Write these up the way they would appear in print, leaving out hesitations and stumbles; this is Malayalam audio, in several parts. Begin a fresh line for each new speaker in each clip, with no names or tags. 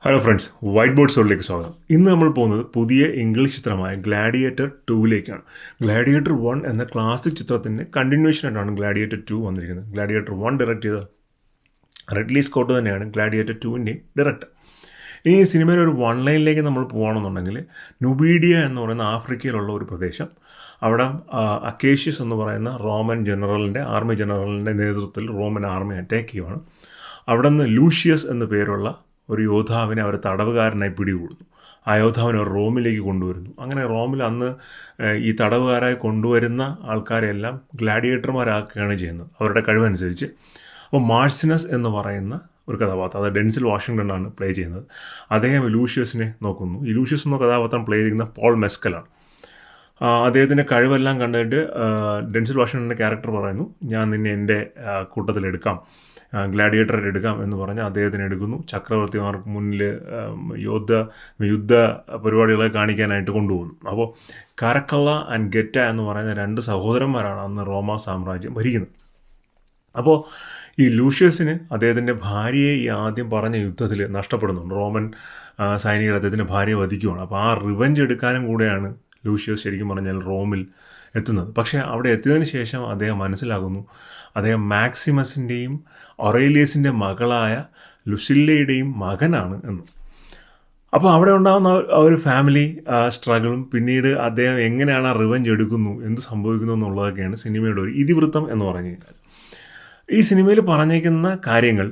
ഹലോ ഫ്രണ്ട്സ്, വൈറ്റ് ബോർഡ് സ്റ്റോറിലേക്ക് സ്വാഗതം. ഇന്ന് നമ്മൾ പോകുന്നത് പുതിയ ഇംഗ്ലീഷ് ചിത്രമായ ഗ്ലാഡിയേറ്റർ 2ലേക്കാണ്. ഗ്ലാഡിയേറ്റർ 1 എന്ന ക്ലാസിക് ചിത്രത്തിൻ്റെ കണ്ടിന്യൂഷനായിട്ടാണ് ഗ്ലാഡിയേറ്റർ 2 വന്നിരിക്കുന്നത്. ഗ്ലാഡിയേറ്റർ 1 ഡയറക്റ്റ് ചെയ്ത റിഡ്ലി സ്കോട്ട് തന്നെയാണ് ഗ്ലാഡിയേറ്റർ 2ൻ്റെയും ഡയറക്ടർ. ഈ സിനിമയിൽ ഒരു വൺ ലൈനിലേക്ക് നമ്മൾ പോകുകയാണെന്നുണ്ടെങ്കിൽ, നുബീഡിയ എന്ന് പറയുന്ന ആഫ്രിക്കയിലുള്ള ഒരു പ്രദേശം, അവിടെ അക്കേഷ്യസ് എന്ന് പറയുന്ന ആർമി ജനറലിൻ്റെ നേതൃത്വത്തിൽ റോമൻ ആർമി അറ്റാക്ക് ചെയ്യുവാണ്. അവിടെ നിന്ന് ലൂഷ്യസ് എന്ന പേരുള്ള ഒരു യോദ്ധാവിനെ അവർ തടവുകാരനായി പിടികൂടുന്നു. ആ യോദ്ധാവിനെ റോമിലേക്ക് കൊണ്ടുവരുന്നു. അങ്ങനെ റോമിൽ അന്ന് ഈ തടവുകാരായി കൊണ്ടുവരുന്ന ആൾക്കാരെല്ലാം ഗ്ലാഡിയേറ്റർമാരാക്കുകയാണ് ചെയ്യുന്നത് അവരുടെ കഴിവനുസരിച്ച്. അപ്പോൾ മാർസിനസ് എന്ന് പറയുന്ന ഒരു കഥാപാത്രം, അത് ഡെൻസിൽ വാഷിങ്ടണാണ് പ്ലേ ചെയ്യുന്നത്. അദ്ദേഹം ലൂഷ്യസിനെ നോക്കുന്നു. ഈ ലൂഷ്യസ് എന്ന കഥാപാത്രം പ്ലേ ചെയ്യുന്ന പോൾ മെസ്കലാണ്. അദ്ദേഹത്തിൻ്റെ കഴിവെല്ലാം കണ്ടിട്ട് ഡെൻസിൽ വാഷിങ്ടണിൻ്റെ ക്യാരക്ടർ പറയുന്നു, ഞാൻ നിന്നെ എൻ്റെ കൂട്ടത്തിലെടുക്കാം, ഗ്ലാഡിയേറ്റർ എടുക്കാം എന്ന് പറഞ്ഞ് അദ്ദേഹത്തിന് എടുക്കുന്നു. ചക്രവർത്തിമാർക്ക് മുന്നിൽ യുദ്ധ പരിപാടികളെ കാണിക്കാനായിട്ട് കൊണ്ടുപോകുന്നു. അപ്പോൾ കാരക്കള്ള ആൻഡ് ഗെറ്റ എന്ന് പറയുന്ന രണ്ട് സഹോദരന്മാരാണ് അന്ന് റോമ സാമ്രാജ്യം ഭരിക്കുന്നത്. അപ്പോൾ ഈ ലൂഷ്യസിന് അദ്ദേഹത്തിൻ്റെ ഭാര്യയെ ഈ ആദ്യം പറഞ്ഞ യുദ്ധത്തിൽ നഷ്ടപ്പെടുന്നുണ്ട്. റോമൻ സൈനികർ അദ്ദേഹത്തിൻ്റെ ഭാര്യയെ വധിക്കുകയാണ്. അപ്പോൾ ആ റിവഞ്ച് എടുക്കാനും കൂടെയാണ് ലൂഷ്യസ് ശരിക്കും പറഞ്ഞാൽ റോമിൽ എത്തുന്നത്. പക്ഷേ അവിടെ എത്തിയതിന് ശേഷം അദ്ദേഹം മനസ്സിലാകുന്നു, അദ്ദേഹം മാക്സിമസിൻ്റെയും ഒറേലിയസിൻ്റെ മകളായ ലുസില്ലയുടെയും മകനാണ് എന്ന്. അപ്പോൾ അവിടെ ഉണ്ടാകുന്ന ഒരു ഫാമിലി സ്ട്രഗിളും പിന്നീട് അദ്ദേഹം എങ്ങനെയാണ് ആ റിവഞ്ച് എടുക്കുന്നു, എന്ത് സംഭവിക്കുന്നു എന്നുള്ളതൊക്കെയാണ് സിനിമയുടെ ഒരു ഇതിവൃത്തം എന്ന് പറഞ്ഞു കഴിഞ്ഞാൽ. ഈ സിനിമയിൽ പറഞ്ഞേക്കുന്ന കാര്യങ്ങൾ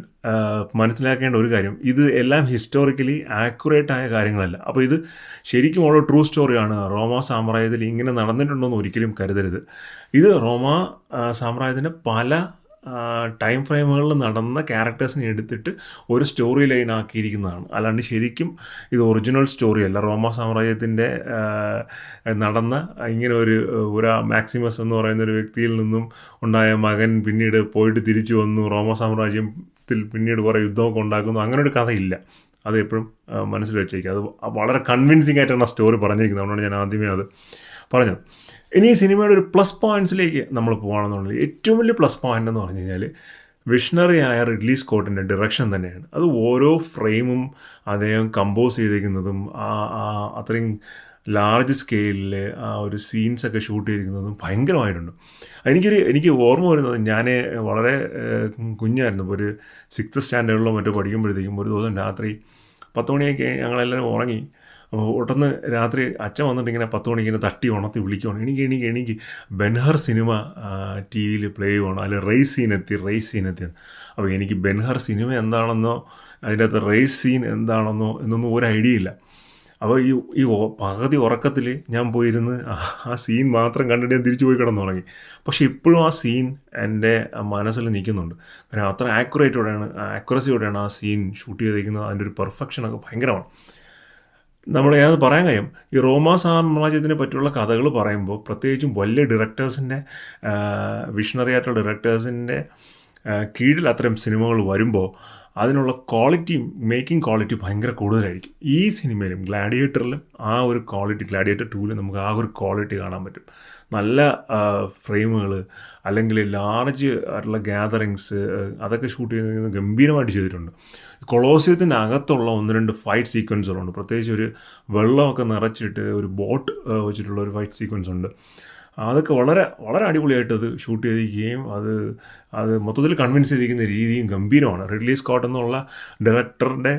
മനസ്സിലാക്കേണ്ട ഒരു കാര്യം, ഇത് എല്ലാം ഹിസ്റ്റോറിക്കലി ആക്യുറേറ്റ് ആയ കാര്യങ്ങളല്ല. അപ്പോൾ ഇത് ശരിക്കും ഉള്ള ട്രൂ സ്റ്റോറിയാണ്. റോമ സാമ്രാജ്യത്തിൽ ഇങ്ങനെ നടന്നിട്ടുണ്ടോയെന്ന് ഒരിക്കലും കരുതരുത്. ഇത് റോമ സാമ്രാജ്യത്തിൻ്റെ പല ടൈം ഫ്രെയിമുകളിൽ നടന്ന ക്യാരക്ടേഴ്സിനെ എടുത്തിട്ട് ഒരു സ്റ്റോറി ലൈൻ ആക്കിയിരിക്കുന്നതാണ്. അല്ലാണ്ട് ശരിക്കും ഇത് ഒറിജിനൽ സ്റ്റോറിയല്ല. റോമ സാമ്രാജ്യത്തിൻ്റെ നടന്ന ഇങ്ങനെ ഒരു മാക്സിമസ് എന്ന് പറയുന്ന ഒരു വ്യക്തിയിൽ നിന്നും ഉണ്ടായ മകൻ പിന്നീട് പോയിട്ട് തിരിച്ചു വന്നു, റോമ സാമ്രാജ്യത്തിൽ പിന്നീട് കുറേ യുദ്ധമൊക്കെ ഉണ്ടാക്കുന്നു, അങ്ങനെ ഒരു കഥയില്ല. അത് എപ്പോഴും മനസ്സിൽ വെച്ചേക്കുക. അത് വളരെ കൺവിൻസിംഗ് ആയിട്ടാണ് ആ സ്റ്റോറി പറഞ്ഞിരിക്കുന്നത്. അതുകൊണ്ടാണ് ഞാൻ ആദ്യമേ അത് പറഞ്ഞത്. ഇനി ഈ സിനിമയുടെ ഒരു പ്ലസ് പോയിൻറ്റ്സിലേക്ക് നമ്മൾ പോകുകയാണെന്നുള്ളത്, ഏറ്റവും വലിയ പ്ലസ് പോയിൻ്റ് എന്ന് പറഞ്ഞു കഴിഞ്ഞാൽ വിഷണറി ആയ റിഡ്ലി സ്കോട്ടിൻ്റെ ഡിറക്ഷൻ തന്നെയാണ്. അത് ഓരോ ഫ്രെയിമും അദ്ദേഹം കമ്പോസ് ചെയ്തിരിക്കുന്നതും അത്രയും ലാർജ് സ്കെയിലിൽ ആ ഒരു സീൻസൊക്കെ ഷൂട്ട് ചെയ്തിരിക്കുന്നതും ഭയങ്കരമായിട്ടുണ്ട്. എനിക്ക് ഓർമ്മ വരുന്നത്, ഞാൻ വളരെ കുഞ്ഞായിരുന്നു, ഇപ്പോൾ ഒരു 6th സ്റ്റാൻഡേർഡിലോ മറ്റോ പഠിക്കുമ്പോഴത്തേക്കും ഒരു ദിവസം രാത്രി 10 മണിയൊക്കെ ഞങ്ങളെല്ലാവരും ഉറങ്ങി. അപ്പോൾ ഒട്ടന്ന് രാത്രി അച്ഛൻ വന്നിട്ട് ഇങ്ങനെ 10 മണിക്ക് ഇങ്ങനെ തട്ടി ഉണർത്തി വിളിക്കുകയാണ്, എനിക്ക് ബെൻഹർ സിനിമ ടി വിയിൽ പ്ലേ ചെയ്യുവാണ്, അതിൽ റേസ് സീൻ എത്തി. അപ്പോൾ എനിക്ക് ബെൻഹർ സിനിമ എന്താണെന്നോ അതിൻ്റെ അകത്ത് റേസ് സീൻ എന്താണെന്നോ എന്നൊന്നും ഒരു ഐഡിയ ഇല്ല. അപ്പോൾ ഈ പകുതി ഉറക്കത്തിൽ ഞാൻ പോയിരുന്ന് ആ സീൻ മാത്രം കണ്ടിട്ട് ഞാൻ തിരിച്ചു പോയി കിടന്നു തുടങ്ങി. പക്ഷേ ഇപ്പോഴും ആ സീൻ എൻ്റെ മനസ്സിൽ നിൽക്കുന്നുണ്ട്. കാരണം അത്ര ആക്യുറസിയോടെയാണ് ആ സീൻ ഷൂട്ട് ചെയ്തിരിക്കുന്നത്. അതിൻ്റെ ഒരു പെർഫെക്ഷനൊക്കെ ഭയങ്കരമാണ്. ഞാനത് പറയാൻ കഴിയും, ഈ റോമ സാമ്രാജ്യത്തിനെ പറ്റിയുള്ള കഥകൾ പറയുമ്പോൾ പ്രത്യേകിച്ചും വലിയ ഡയറക്ടേഴ്സിൻ്റെ വിഷണറി ആയിട്ടുള്ള ഡയറക്ടേഴ്സിൻ്റെ കീഴിൽ അത്തരം സിനിമകൾ വരുമ്പോൾ അതിനുള്ള മേക്കിംഗ് ക്വാളിറ്റി ഭയങ്കര കൂടുതലായിരിക്കും. ഈ സിനിമയിലും ഗ്ലാഡിയേറ്ററിലും ആ ഒരു ക്വാളിറ്റി, ഗ്ലാഡിയേറ്റർ 2ലും നമുക്ക് ആ ഒരു ക്വാളിറ്റി കാണാൻ പറ്റും. നല്ല ഫ്രെയിമുകൾ, അല്ലെങ്കിൽ ലാർജ് ആയിട്ടുള്ള ഗ്യാതറിങ്സ്, അതൊക്കെ ഷൂട്ട് ചെയ്യുന്നത് ഗംഭീരമായിട്ട് ചെയ്തിട്ടുണ്ട്. കൊളോസിയത്തിൻ്റെ അകത്തുള്ള 1-2 ഫൈറ്റ് സീക്വൻസുകളുണ്ട്. പ്രത്യേകിച്ച് ഒരു വെള്ളമൊക്കെ നിറച്ചിട്ട് ഒരു ബോട്ട് വെച്ചിട്ടുള്ള ഒരു ഫൈറ്റ് സീക്വൻസ് ഉണ്ട്. അതൊക്കെ വളരെ വളരെ അടിപൊളിയായിട്ട് അത് ഷൂട്ട് ചെയ്തിരിക്കുകയും അത് മൊത്തത്തിൽ കൺവിൻസ് ചെയ്തിരിക്കുന്ന രീതിയും ഗംഭീരമാണ്. റിഡ്ലി സ്കോട്ട് എന്നുള്ള ഡയറക്ടറുടെ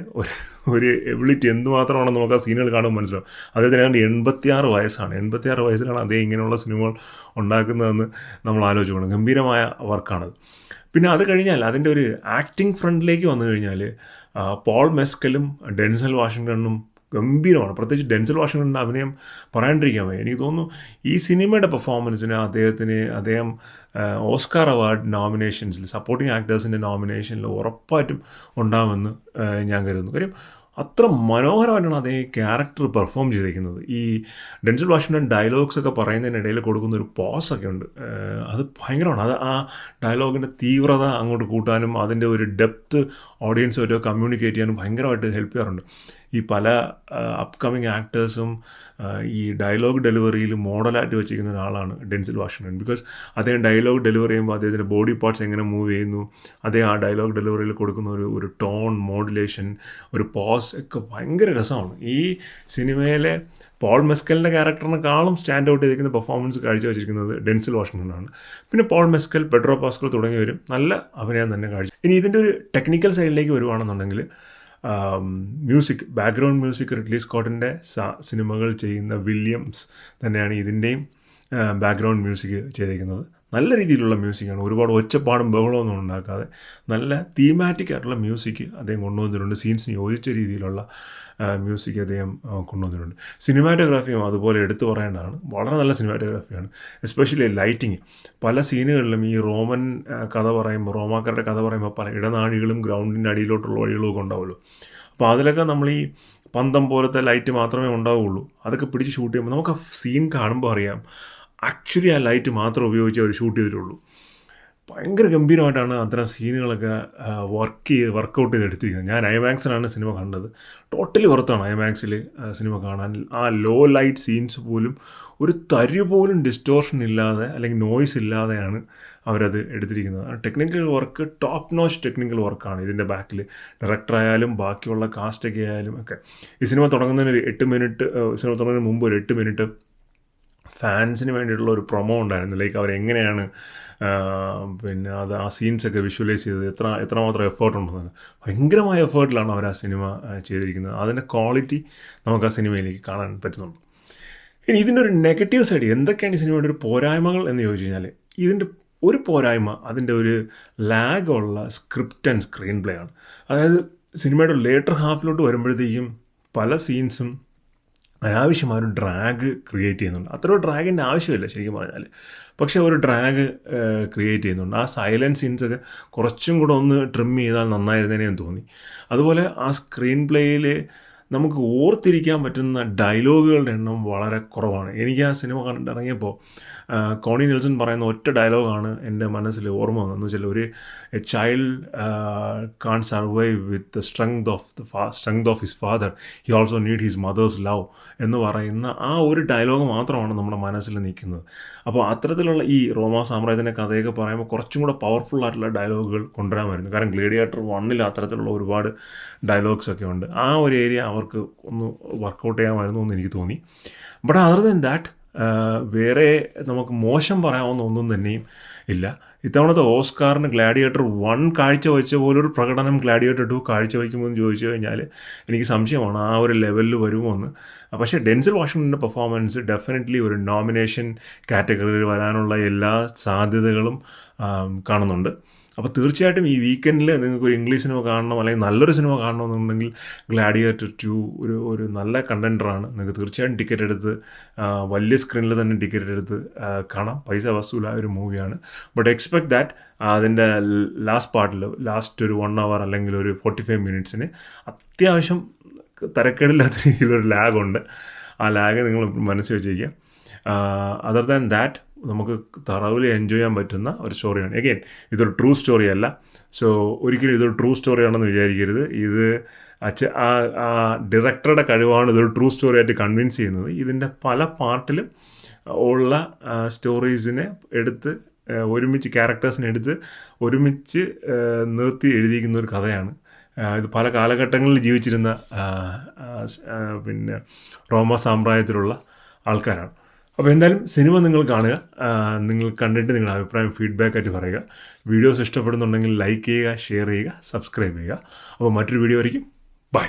ഒരു എബിലിറ്റി എന്തുമാത്രമാണെന്ന് നമുക്ക് ആ സീനുകൾ കാണുമ്പോൾ മനസ്സിലാവും. അദ്ദേഹത്തിന് 86 വയസ്സാണ്. 86 വയസ്സിലാണ് അദ്ദേഹം ഇങ്ങനെയുള്ള സിനിമകൾ ഉണ്ടാക്കുന്നതെന്ന് നമ്മൾ ആലോചിക്കണം. ഗംഭീരമായ വർക്കാണത്. പിന്നെ അത് കഴിഞ്ഞാൽ അതിൻ്റെ ഒരു ആക്ടിങ് ഫ്രണ്ടിലേക്ക് വന്നു കഴിഞ്ഞാൽ പോൾ മെസ്കലും ഡെൻസൽ വാഷിങ്ടണും ഗംഭീരമാണ്. പ്രത്യേകിച്ച് ഡെൻസൽ വാഷിങ്ടണിൻ്റെ അഭിനയം പറയാണ്ടിരിക്കാൻ വയ്യ. എനിക്ക് തോന്നുന്നു ഈ സിനിമയുടെ പെർഫോമൻസിന് അദ്ദേഹം ഓസ്കാർ അവാർഡ് നോമിനേഷൻസിൽ, സപ്പോർട്ടിംഗ് ആക്ടേഴ്സിൻ്റെ നോമിനേഷനിൽ ഉറപ്പായിട്ടും ഉണ്ടാകുമെന്ന് ഞാൻ കരുതുന്നു. കാര്യം അത്ര മനോഹരമായിട്ടാണ് അതേ ക്യാരക്ടർ പെർഫോം ചെയ്തിരിക്കുന്നത്. ഈ ഡെൻസൽ വാഷിങ്ടൺ ഡയലോഗ്സൊക്കെ പറയുന്നതിനിടയിൽ കൊടുക്കുന്ന ഒരു പോസൊക്കെ ഉണ്ട്, അത് ഭയങ്കരമാണ്. അത് ആ ഡയലോഗിൻ്റെ തീവ്രത അങ്ങോട്ട് കൂട്ടാനും അതിൻ്റെ ഒരു ഡെപ്ത്ത് ഓഡിയൻസുമായിട്ട് കമ്മ്യൂണിക്കേറ്റ് ചെയ്യാനും ഭയങ്കരമായിട്ട് ഹെൽപ്പ് ചെയ്യാറുണ്ട്. ഈ പല അപ്കമിങ് ആക്ടേഴ്സും ഈ ഡയലോഗ് ഡെലിവറിയിൽ മോഡലായിട്ട് വെച്ചിരിക്കുന്ന ഒരാളാണ് ഡെൻസിൽ വാഷിങ്ടൺ. ബിക്കോസ് അദ്ദേഹം ഡയലോഗ് ഡെലിവറി ചെയ്യുമ്പോൾ അദ്ദേഹത്തിൻ്റെ ബോഡി പാർട്സ് എങ്ങനെ മൂവ് ചെയ്യുന്നു, അദ്ദേഹം ആ ഡയലോഗ് ഡെലിവറിയിൽ കൊടുക്കുന്ന ഒരു ടോൺ, മോഡുലേഷൻ, ഒരു പോസ് ഒക്കെ ഭയങ്കര രസമാണ്. ഈ സിനിമയിലെ പോൾ മെസ്കലിൻ്റെ ക്യാരക്ടറിനെക്കാളും സ്റ്റാൻഡ് ഔട്ട് ചെയ്തിരിക്കുന്ന പെർഫോമൻസ് കാഴ്ചവെച്ചിരിക്കുന്നത് ഡെൻസിൽ വാഷിങ്ടണാണ്. പിന്നെ പോൾ മെസ്കൽ, പെഡ്രോ പാസ്കൽ തുടങ്ങിയവരും നല്ല അഭിനയം തന്നെ കാഴ്ച. ഇനി ഇതിൻ്റെ ഒരു ടെക്നിക്കൽ സൈഡിലേക്ക് വരുവാണെന്നുണ്ടെങ്കിൽ മ്യൂസിക്, ബാക്ക്ഗ്രൗണ്ട് മ്യൂസിക് റിഡ്ലി സ്കോട്ടിൻ്റെ സിനിമകൾ ചെയ്യുന്ന വില്യംസ് തന്നെയാണ് ഇതിൻ്റെയും ബാക്ക്ഗ്രൗണ്ട് മ്യൂസിക് ചെയ്തിരിക്കുന്നത്. നല്ല രീതിയിലുള്ള മ്യൂസിക്കാണ്, ഒരുപാട് ഒച്ചപ്പാടും ബഹളമൊന്നും ഉണ്ടാക്കാതെ നല്ല തീമാറ്റിക് ആയിട്ടുള്ള മ്യൂസിക് അദ്ദേഹം കൊണ്ടുവന്നിട്ടുണ്ട്. സീൻസിന് യോജിച്ച രീതിയിലുള്ള മ്യൂസിക് അദ്ദേഹം കൊണ്ടുവന്നിട്ടുണ്ട്. സിനിമാറ്റോഗ്രാഫിയും അതുപോലെ എടുത്തു പറയേണ്ടതാണ്, വളരെ നല്ല സിനിമാറ്റോഗ്രാഫിയാണ്. Especially lighting. പല സീനുകളിലും ഈ റോമൻ കഥ പറയുമ്പോൾ, റോമാക്കാരുടെ കഥ പറയുമ്പോൾ പല ഇടനാഴികളും ഗ്രൗണ്ടിൻ്റെ അടിയിലോട്ടുള്ള വഴികളും ഒക്കെ ഉണ്ടാവുമല്ലോ. അപ്പോൾ അതിലൊക്കെ നമ്മൾ ഈ പന്തം പോലത്തെ ലൈറ്റ് മാത്രമേ ഉണ്ടാവുകയുള്ളൂ. അതൊക്കെ പിടിച്ച് ഷൂട്ട് ചെയ്യുമ്പോൾ നമുക്ക് ആ സീൻ കാണുമ്പോൾ അറിയാം ആക്ച്വലി ആ ലൈറ്റ് മാത്രം ഉപയോഗിച്ച് അവർ ഷൂട്ട് ചെയ്തിട്ടുള്ളൂ. ഭയങ്കര ഗംഭീരമായിട്ടാണ് അത്തരം സീനുകളൊക്കെ വർക്കൗട്ട് ചെയ്ത് എടുത്തിരിക്കുന്നത്. ഞാൻ ഐമാക്സിലാണ് സിനിമ കണ്ടത്. ടോട്ടലി പുറത്താണ് ഐമാക്സിൽ സിനിമ കാണാൻ. ആ ലോ ലൈറ്റ് സീൻസ് പോലും ഒരു തരി പോലും ഡിസ്റ്റോർഷൻ ഇല്ലാതെ അല്ലെങ്കിൽ നോയ്സ് ഇല്ലാതെയാണ് അവരത് എടുത്തിരിക്കുന്നത്. Technical work top notch technical വർക്കാണ് ഇതിൻ്റെ ബാക്കിൽ. ഡയറക്ടറായാലും ബാക്കിയുള്ള കാസ്റ്റൊക്കെ ആയാലും ഒക്കെ. ഈ സിനിമ തുടങ്ങുന്നതിന് ഒരു 8 മിനിറ്റ്, സിനിമ തുടങ്ങുന്നതിന് മുമ്പ് ഒരു 8 മിനിറ്റ് ഫാൻസിന് വേണ്ടിയിട്ടുള്ള ഒരു പ്രൊമോ ഉണ്ടായിരുന്നു. ലൈക്ക് അവരെങ്ങനെയാണ് പിന്നെ അത് ആ സീൻസൊക്കെ വിഷ്വലൈസ് ചെയ്തത്, എത്രമാത്രം എഫേർട്ട് ഉണ്ടെന്ന്. ഭയങ്കരമായ എഫേർട്ടിലാണ് അവർ ആ സിനിമ ചെയ്തിരിക്കുന്നത്. അതിൻ്റെ ക്വാളിറ്റി നമുക്ക് ആ സിനിമയിലേക്ക് കാണാൻ പറ്റുന്നുണ്ട്. ഇനി ഇതിൻ്റെ ഒരു നെഗറ്റീവ് സൈഡ്, എന്തൊക്കെയാണ് ഈ സിനിമയുടെ ഒരു പോരായ്മകൾ എന്ന് ചോദിച്ചു കഴിഞ്ഞാൽ, ഇതിൻ്റെ ഒരു പോരായ്മ അതിൻ്റെ ഒരു ലാഗുള്ള സ്ക്രിപ്റ്റ് ആൻഡ് സ്ക്രീൻ പ്ലേ ആണ്. അതായത് സിനിമയുടെ ലേറ്റർ ഹാഫിലോട്ട് വരുമ്പോഴത്തേക്കും പല സീൻസും അനാവശ്യമായ ഒരു ഡ്രാഗ് ക്രിയേറ്റ് ചെയ്യുന്നുണ്ട്. അത്ര ഒരു ഡ്രാഗിൻ്റെ ആവശ്യമില്ല ശരിക്കും പറഞ്ഞാൽ, പക്ഷേ ഒരു ഡ്രാഗ് ക്രിയേറ്റ് ചെയ്യുന്നുണ്ട്. ആ സൈലൻറ്റ് സീൻസൊക്കെ കുറച്ചും കൂടെ ഒന്ന് ട്രിം ചെയ്താൽ നന്നായിരുന്നേനെയും തോന്നി. അതുപോലെ ആ സ്ക്രീൻ പ്ലേയിൽ നമുക്ക് ഓർത്തിരിക്കാൻ പറ്റുന്ന ഡയലോഗുകളുടെ എണ്ണം വളരെ കുറവാണ്. എനിക്ക് ആ സിനിമ കണ്ടിറങ്ങിയപ്പോൾ കോണി നെൽസൺ പറയുന്ന ഒറ്റ ഡയലോഗാണ് എൻ്റെ മനസ്സിൽ ഓർമ്മ വന്നതെന്ന് വെച്ചാൽ, ഒരു a child can survive with the strength of his father, he also need his mother's love എന്ന് പറയുന്ന ആ ഒരു ഡയലോഗ് മാത്രമാണ് നമ്മുടെ മനസ്സിൽ നിൽക്കുന്നത്. അപ്പോൾ അത്തരത്തിലുള്ള ഈ റോമാ സാമ്രാജ്യത്തിൻ്റെ കഥയൊക്കെ പറയുമ്പോൾ കുറച്ചും കൂടെ പവർഫുൾ ആയിട്ടുള്ള ഡയലോഗുകൾ കൊണ്ടുവരാമായിരുന്നു. കാരണം ഗ്ലേഡിയേറ്റർ 1 അത്തരത്തിലുള്ള ഒരുപാട് ഡയലോഗ്സൊക്കെ ഉണ്ട്. ആ ഒരു ഏരിയ അവർക്ക് ഒന്ന് വർക്കൗട്ട് ചെയ്യാമായിരുന്നു എന്ന് എനിക്ക് തോന്നി. ബട്ട് അതർ ദാൻ ദാറ്റ് വേറെ നമുക്ക് മോശം പറയാവുന്ന ഒന്നും തന്നെയും ഇല്ല. ഇത്തവണത്തെ ഓസ്കാറിന് ഗ്ലാഡിയേറ്റർ 1 കാഴ്ചവെച്ച പോലൊരു പ്രകടനം ഗ്ലാഡിയേറ്റർ 2 കാഴ്ചവെക്കുമോ എന്ന് ചോദിച്ചു കഴിഞ്ഞാൽ എനിക്ക് സംശയമാണ് ആ ഒരു ലെവലിൽ വരുമോ എന്ന്. പക്ഷേ ഡെൻസിൽ വാഷിങ്ടൻ്റെ പെർഫോമൻസ് ഡെഫിനറ്റ്ലി ഒരു നോമിനേഷൻ കാറ്റഗറിയിൽ വരാനുള്ള എല്ലാ സാധ്യതകളും കാണുന്നുണ്ട്. അപ്പോൾ തീർച്ചയായിട്ടും ഈ വീക്കെൻഡിൽ നിങ്ങൾക്ക് ഒരു ഇംഗ്ലീഷ് സിനിമ കാണണം അല്ലെങ്കിൽ നല്ലൊരു സിനിമ കാണണമെന്നുണ്ടെങ്കിൽ ഗ്ലാഡിയേറ്റർ 2 ഒരു നല്ല കണ്ടൻറ്ററാണ്. നിങ്ങൾക്ക് തീർച്ചയായിട്ടും ടിക്കറ്റ് എടുത്ത് വലിയ സ്ക്രീനിൽ തന്നെ ടിക്കറ്റ് എടുത്ത് കാണാം. പൈസ വസൂലായ ഒരു മൂവിയാണ്. ബട്ട് എക്സ്പെക്ട് ദാറ്റ് അതിൻ്റെ ലാസ്റ്റ് പാർട്ടിൽ, ലാസ്റ്റ് ഒരു 1 hour അല്ലെങ്കിൽ ഒരു 45 minutes അത്യാവശ്യം തരക്കേടില്ലാത്ത രീതിയിലൊരു ലാഗുണ്ട്. ആ ലാഗ് നിങ്ങൾ മനസ്സിൽ വെച്ചിരിക്കുക. അതർ ദാൻ ദാറ്റ് നമുക്ക് തറവിൽ എൻജോയ് ചെയ്യാൻ പറ്റുന്ന ഒരു സ്റ്റോറിയാണ്. എഗെയിൻ ഇതൊരു ട്രൂ സ്റ്റോറി അല്ല. സോ ഒരിക്കലും ഇതൊരു ട്രൂ സ്റ്റോറിയാണെന്ന് വിചാരിക്കരുത്. ഇത് ആ ഡയറക്ടറുടെ കഴിവാണ് ഇതൊരു ട്രൂ സ്റ്റോറി ആയിട്ട് കൺവിൻസ് ചെയ്യുന്നത്. ഇതിൻ്റെ പല പാർട്ടിലും ഉള്ള സ്റ്റോറീസിനെ എടുത്ത് ഒരുമിച്ച്, ക്യാരക്ടേഴ്സിനെ എടുത്ത് ഒരുമിച്ച് നിർത്തി എഴുതിയിരിക്കുന്ന ഒരു കഥയാണ്. ഇത് പല കാലഘട്ടങ്ങളിൽ ജീവിച്ചിരുന്ന പിന്നെ റോമ സാമ്രാജ്യത്തിലുള്ള ആൾക്കാരാണ്. അപ്പോൾ എന്തായാലും സിനിമ നിങ്ങൾ കാണുക. നിങ്ങൾ കണ്ടിട്ട് നിങ്ങളുടെ അഭിപ്രായം ഫീഡ്ബാക്കായിട്ട് പറയുക. വീഡിയോസ് ഇഷ്ടപ്പെടുന്നുണ്ടെങ്കിൽ ലൈക്ക് ചെയ്യുക, ഷെയർ ചെയ്യുക, സബ്സ്ക്രൈബ് ചെയ്യുക. അപ്പോൾ മറ്റൊരു വീഡിയോ ആയിരിക്കും. ബൈ.